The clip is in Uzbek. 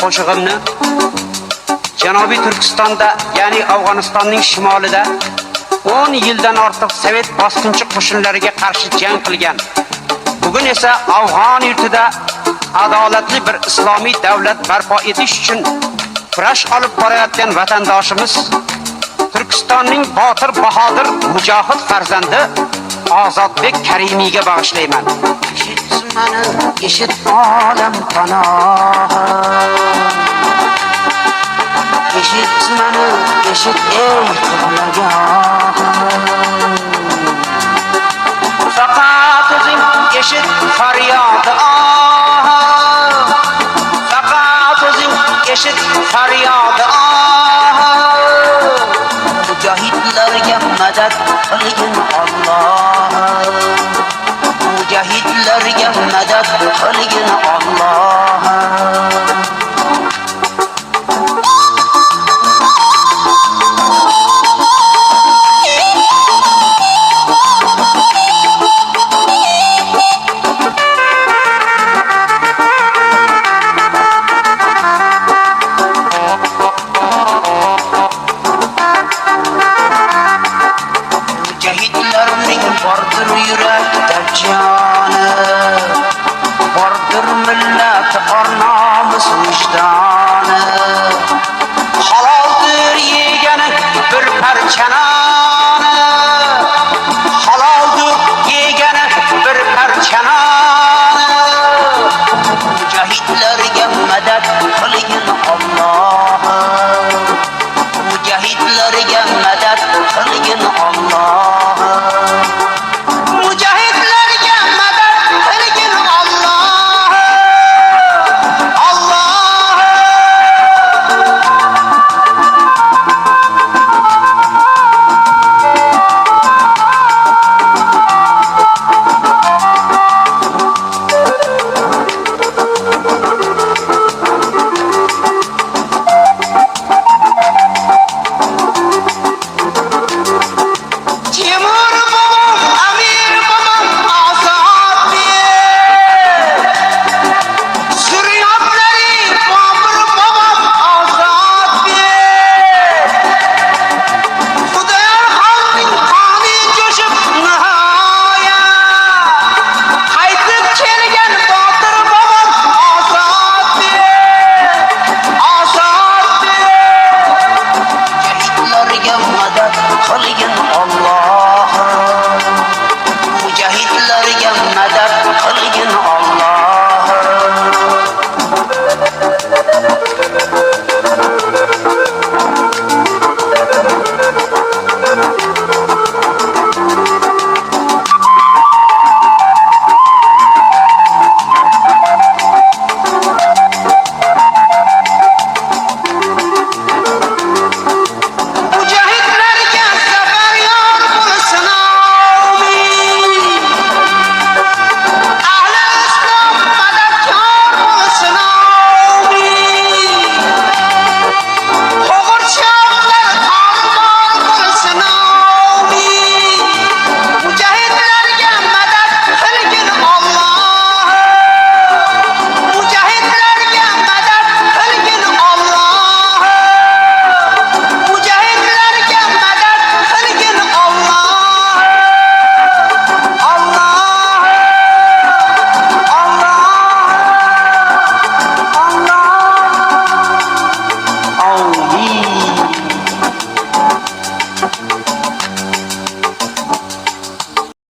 qo'shig'imni Janubiy Turkistonda, ya'ni Afg'onistonning shimolida 10 yildan ortiq Sovet bosqinchi qo'shinlariga qarshi jang qilgan. Bugun esa Afg'on yurtida adolatli bir islomiy davlat barpo etish uchun kurash olib borayotgan vatandoshimiz Turkistonning botir bahodir mujohid farzandi Ozodbek Karimiyga bag'ishlayman. Eshit olam panoh. Eshit mani, eshit ey qiblagoh. Faqat o'zing eshit faryod Faqat o'zing eshit faryod Mujohidlarga madad qilgin Alloh. Mujohidlarga madad qilgin Alloh. Bordir yurakda joni, bordir millat ornomus vijdoni. Haloldir yegani bir parchana,